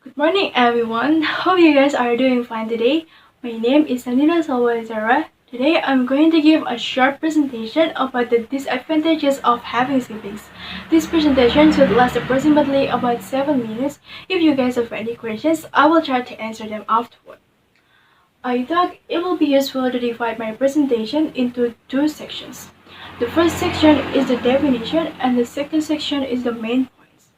Good morning, everyone. Hope you guys are doing fine today. My name is Andinda, Salwa, and Zahra. Today, I'm going to give a short presentation about the disadvantages of having siblings. This presentation should last approximately about 7 minutes. If you guys have any questions, I will try to answer them afterward. I thought it will be useful to divide my presentation into two sections. The first section is the definition, and the second section is the main points.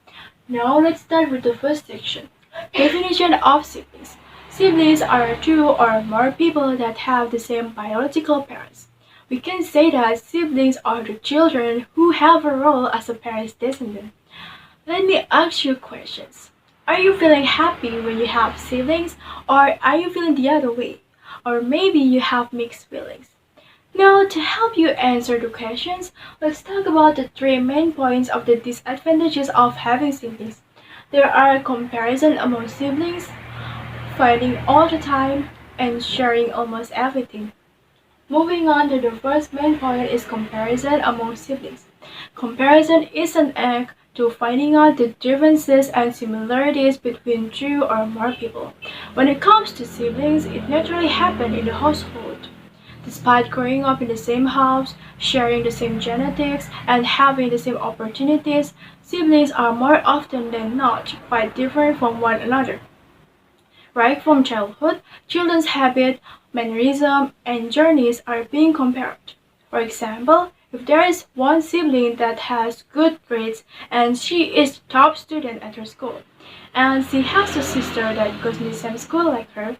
Now let's start with the first section. Definition of siblings. Siblings are two or more people that have the same biological parents. We can say that siblings are the children who have a role as a parent's descendant. Let me ask you questions. Are you feeling happy when you have siblings, or are you feeling the other way? Or maybe you have mixed feelings. Now, to help you answer the questions, let's talk about the three main points of the disadvantages of having siblings. There are comparison among siblings, fighting all the time, and sharing almost everything. Moving on to the first main point is comparison among siblings. Comparison is an act to finding out the differences and similarities between two or more people. When it comes to siblings, it naturally happens in the household. Despite growing up in the same house, sharing the same genetics, and having the same opportunities, siblings are more often than not quite different from one another. Right from childhood, children's habits, mannerism, and journeys are being compared. For example, if there is one sibling that has good grades and she is the top student at her school, and she has a sister that goes in the same school like her,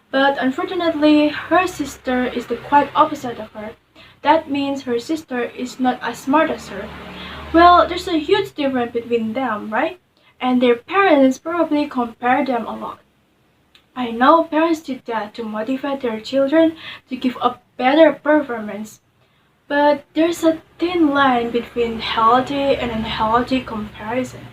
but unfortunately, her sister is the quite opposite of her. That means her sister is not as smart as her. Well, there's a huge difference between them, right? And their parents probably compare them a lot. I know parents do that to motivate their children to give a better performance. But there's a thin line between healthy and unhealthy comparison.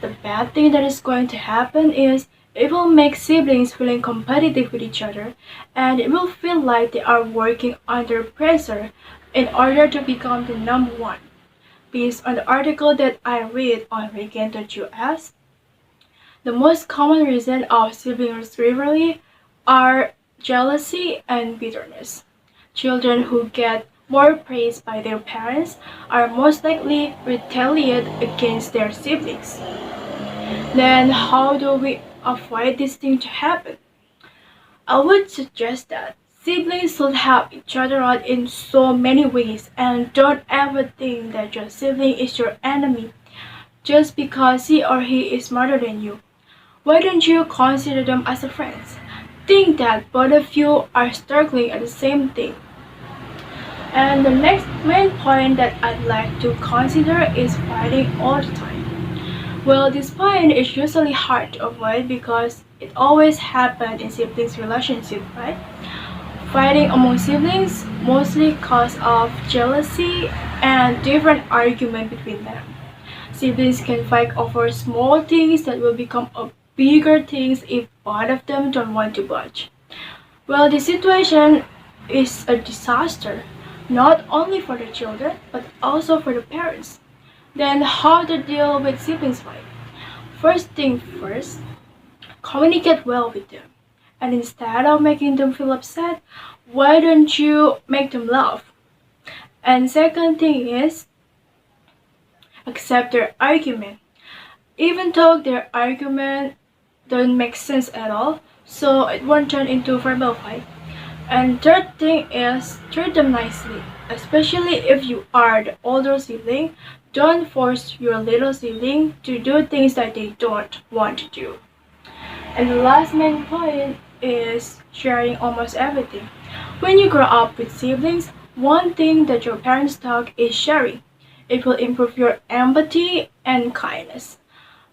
The bad thing that is going to happen is it will make siblings feeling competitive with each other, and it will feel like they are working under pressure in order to become the number one. Based on the article that I read on Regain.us, the most common reason of sibling rivalry are jealousy and bitterness. Children who get more praise by their parents are most likely retaliate against their siblings. Then how do we avoid this thing to happen? I would suggest that siblings should help each other out in so many ways, and don't ever think that your sibling is your enemy just because he or he is smarter than you. Why don't you consider them as a friends? Think that both of you are struggling at the same thing. And the next main point that I'd like to consider is fighting all the time. Well, this point is usually hard to avoid because it always happens in siblings relationship, right? Fighting among siblings mostly cause of jealousy and different argument between them. Siblings can fight over small things that will become a bigger things if both of them don't want to budge. Well, the situation is a disaster, not only for the children, but also for the parents. Then how to deal with siblings fight? First thing first, communicate well with them. And instead of making them feel upset, why don't you make them laugh? And second thing is, accept their argument. Even though their argument don't make sense at all, so it won't turn into a verbal fight. And third thing is, treat them nicely, especially if you are the older sibling. Don't force your little sibling to do things that they don't want to do. And the last main point is sharing almost everything. When you grow up with siblings, one thing that your parents taught is sharing. It will improve your empathy and kindness.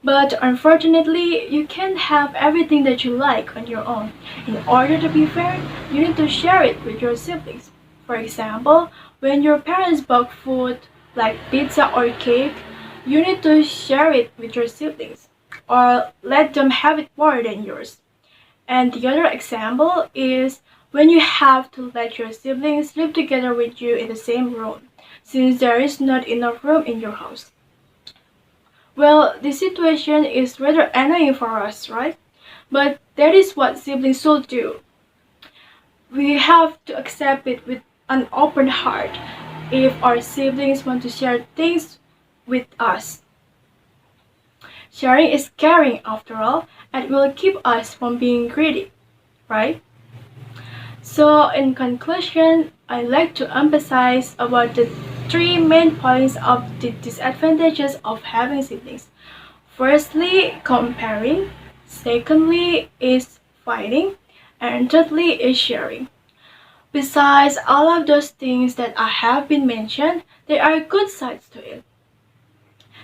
But unfortunately, you can't have everything that you like on your own. In order to be fair, you need to share it with your siblings. For example, when your parents bake food like pizza or cake, you need to share it with your siblings or let them have it more than yours. And the other example is when you have to let your siblings live together with you in the same room, since there is not enough room in your house. Well, the situation is rather annoying for us, right? But that is what siblings should do. We have to accept it with an open heart if our siblings want to share things with us. Sharing is caring after all, and will keep us from being greedy, right? So in conclusion, I like to emphasize about the three main points of the disadvantages of having siblings. Firstly, comparing. Secondly is fighting. And thirdly is sharing. Besides all of those things that I have been mentioned, there are good sides to it.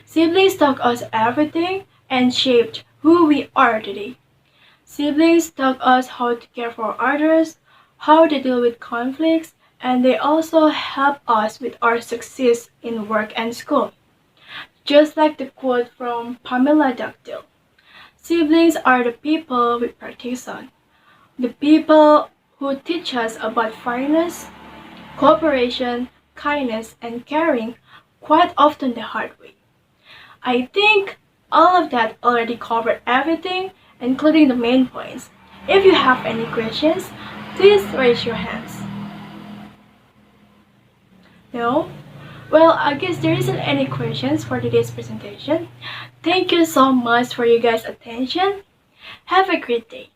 Siblings taught us everything and shaped who we are today. Siblings taught us how to care for others, how to deal with conflicts, and they also help us with our success in work and school. Just like the quote from Pamela Duckdale, siblings are the people we practice on, the people who teach us about fairness, cooperation, kindness, and caring, quite often the hard way. I think all of that already covered everything, including the main points. If you have any questions, please raise your hands. No? Well, I guess there isn't any questions for today's presentation. Thank you so much for your guys' attention. Have a great day.